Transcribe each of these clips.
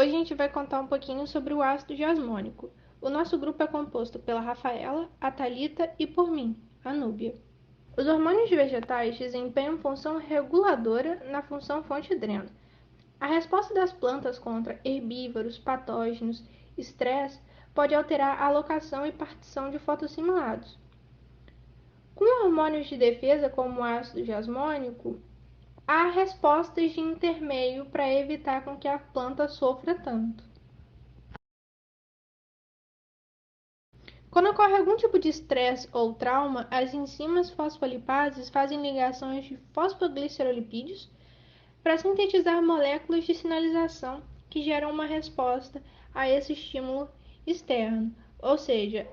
Hoje a gente vai contar um pouquinho sobre o ácido jasmônico. O nosso grupo é composto pela Rafaela, a Thalita e por mim, a Núbia. Os hormônios vegetais desempenham função reguladora na função fonte-dreno. A resposta das plantas contra herbívoros, patógenos, estresse pode alterar a alocação e partição de fotossimilados. Com hormônios de defesa, como o ácido jasmônico, há respostas de intermeio para evitar com que a planta sofra tanto. Quando ocorre algum tipo de estresse ou trauma, as enzimas fosfolipases fazem ligações de fosfoglicerolipídios para sintetizar moléculas de sinalização que geram uma resposta a esse estímulo externo. Ou seja,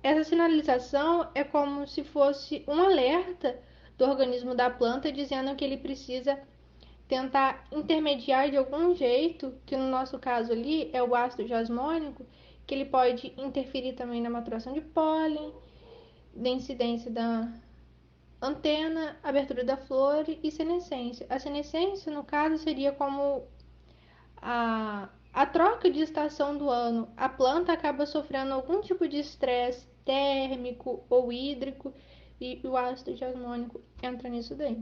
essa sinalização é como se fosse um alerta do organismo da planta dizendo que ele precisa tentar intermediar de algum jeito, que no nosso caso ali é o ácido jasmônico, que ele pode interferir também na maturação de pólen, da incidência da antena, abertura da flor e senescência. A senescência, no caso, seria como a troca de estação do ano. A planta acaba sofrendo algum tipo de estresse térmico ou hídrico e o ácido jasmônico entra nisso daí.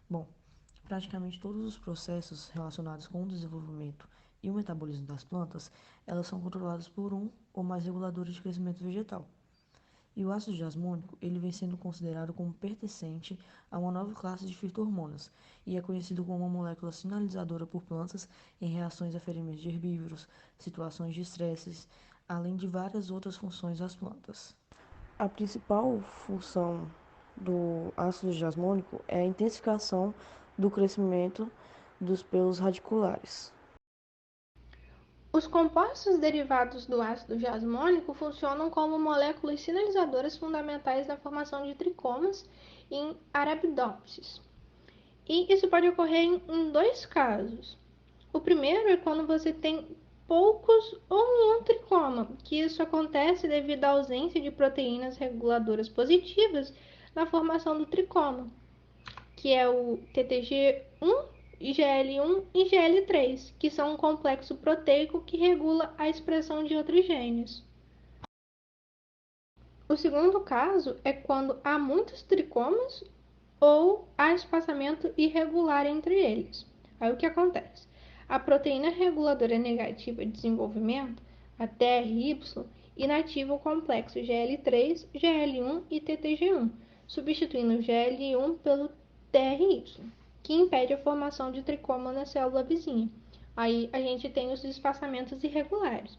Bom, praticamente todos os processos relacionados com o desenvolvimento e o metabolismo das plantas, elas são controladas por um ou mais reguladores de crescimento vegetal. E o ácido jasmônico, ele vem sendo considerado como pertencente a uma nova classe de fitohormonas e é conhecido como uma molécula sinalizadora por plantas em reações a ferimentos de herbívoros, situações de estresses, além de várias outras funções das plantas. A principal função do ácido jasmônico é a intensificação do crescimento dos pelos radiculares. Os compostos derivados do ácido jasmônico funcionam como moléculas sinalizadoras fundamentais na formação de tricomas em Arabidopsis. E isso pode ocorrer em dois casos. O primeiro é quando você tem poucos ou nenhum tricoma, que isso acontece devido à ausência de proteínas reguladoras positivas na formação do tricoma, que é o TTG1, IgL1 e IgL3, que são um complexo proteico que regula a expressão de outros genes. O segundo caso é quando há muitos tricomas ou há espaçamento irregular entre eles. Aí o que acontece? A proteína reguladora negativa de desenvolvimento, a TRY, inativa o complexo GL3, GL1 e TTG1, substituindo o GL1 pelo TRY, que impede a formação de tricoma na célula vizinha. Aí a gente tem os espaçamentos irregulares.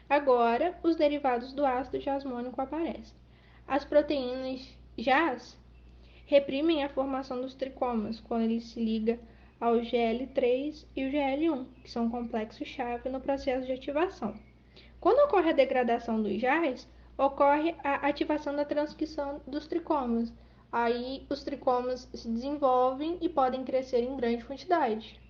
Agora, os derivados do ácido jasmônico aparecem. As proteínas JAS reprimem a formação dos tricomas quando ele se liga ao GL3 e o GL1, que são complexos-chave no processo de ativação. Quando ocorre a degradação dos JAS, ocorre a ativação da transcrição dos tricomas. Aí os tricomas se desenvolvem e podem crescer em grande quantidade.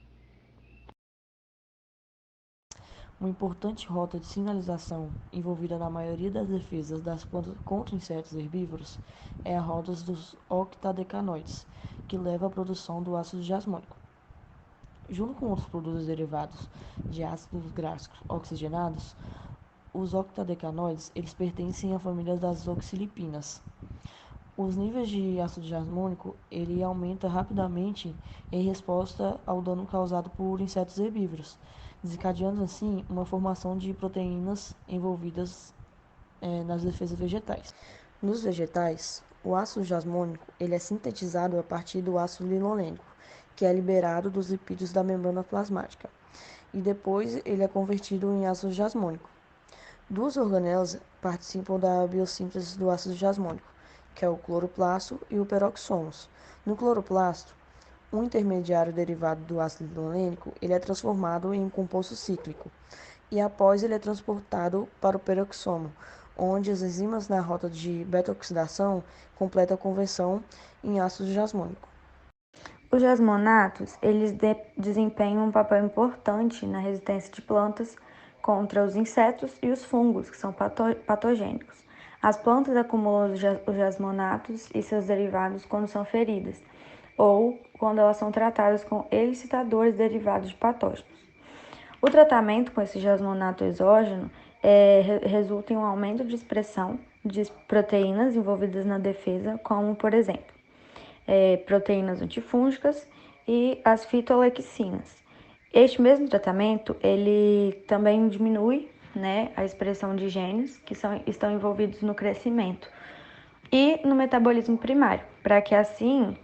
Uma importante rota de sinalização envolvida na maioria das defesas das plantas contra insetos herbívoros é a rota dos octadecanoides, que leva à produção do ácido jasmônico. Junto com outros produtos derivados de ácidos gráficos oxigenados, os octadecanoides eles pertencem à família das oxilipinas. Os níveis de ácido jasmônico ele aumenta rapidamente em resposta ao dano causado por insetos herbívoros, desencadeando assim uma formação de proteínas envolvidas nas defesas vegetais. Nos vegetais, o ácido jasmônico ele é sintetizado a partir do ácido linolênico, que é liberado dos lipídios da membrana plasmática, e depois ele é convertido em ácido jasmônico. Duas organelas participam da biossíntese do ácido jasmônico, que é o cloroplasto e o peroxomos. No cloroplasto, um intermediário derivado do ácido linolênico ele é transformado em um composto cíclico e após ele é transportado para o peroxomo, onde as enzimas na rota de beta-oxidação completam a conversão em ácido jasmônico. Os jasmonatos, eles desempenham um papel importante na resistência de plantas contra os insetos e os fungos, que são patogênicos. As plantas acumulam os jasmonatos e seus derivados quando são feridas, ou quando elas são tratadas com elicitadores derivados de patógenos. O tratamento com esse jasmonato exógeno resulta em um aumento de expressão de proteínas envolvidas na defesa, como, por exemplo, proteínas antifúngicas e as fitolexinas. Este mesmo tratamento, ele também diminui, a expressão de genes que estão envolvidos no crescimento e no metabolismo primário, para que assim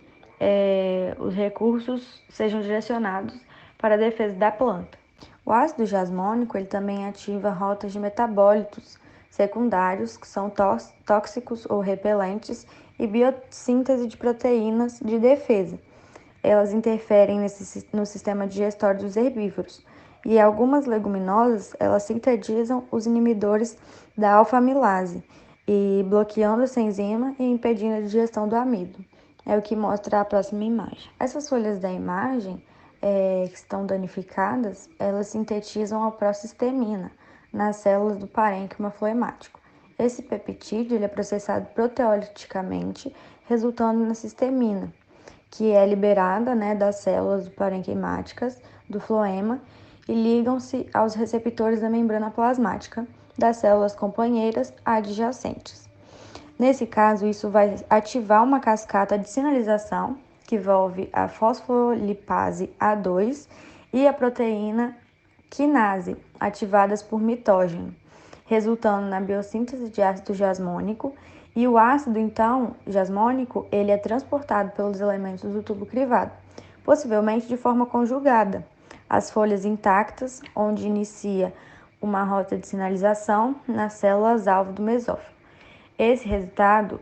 os recursos sejam direcionados para a defesa da planta. O ácido jasmônico ele também ativa rotas de metabólitos secundários, que são tóxicos ou repelentes, e biossíntese de proteínas de defesa. Elas interferem no sistema digestório dos herbívoros. E algumas leguminosas, elas sintetizam os inibidores da alfa-amilase, e bloqueando essa enzima e impedindo a digestão do amido. É o que mostra a próxima imagem. Essas folhas da imagem que estão danificadas, elas sintetizam a procestemina nas células do parênquima floemático. Esse peptídeo ele é processado proteoliticamente, resultando na cistemina, que é liberada das células parenquimáticas do floema e ligam-se aos receptores da membrana plasmática das células companheiras adjacentes. Nesse caso, isso vai ativar uma cascata de sinalização que envolve a fosfolipase A2 e a proteína quinase, ativadas por mitógeno, resultando na biossíntese de ácido jasmônico. E o ácido, então, jasmônico, ele é transportado pelos elementos do tubo crivado, possivelmente de forma conjugada, as folhas intactas, onde inicia uma rota de sinalização nas células-alvo do mesófilo. Esse resultado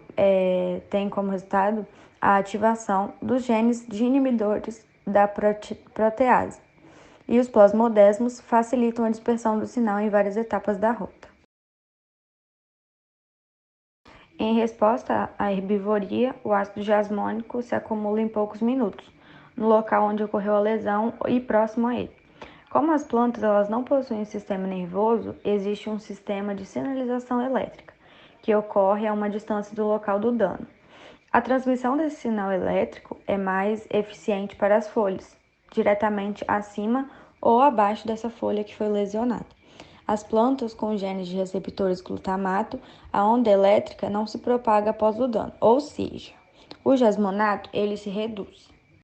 tem como resultado a ativação dos genes de inibidores da protease. E os plasmodesmos facilitam a dispersão do sinal em várias etapas da rota. Em resposta à herbivoria, o ácido jasmônico se acumula em poucos minutos, no local onde ocorreu a lesão e próximo a ele. Como as plantas elas não possuem sistema nervoso, existe um sistema de sinalização elétrica, que ocorre a uma distância do local do dano. A transmissão desse sinal elétrico é mais eficiente para as folhas, diretamente acima ou abaixo dessa folha que foi lesionada. As plantas com genes de receptores glutamato, a onda elétrica não se propaga após o dano, ou seja, o jasmonato ele se reduz.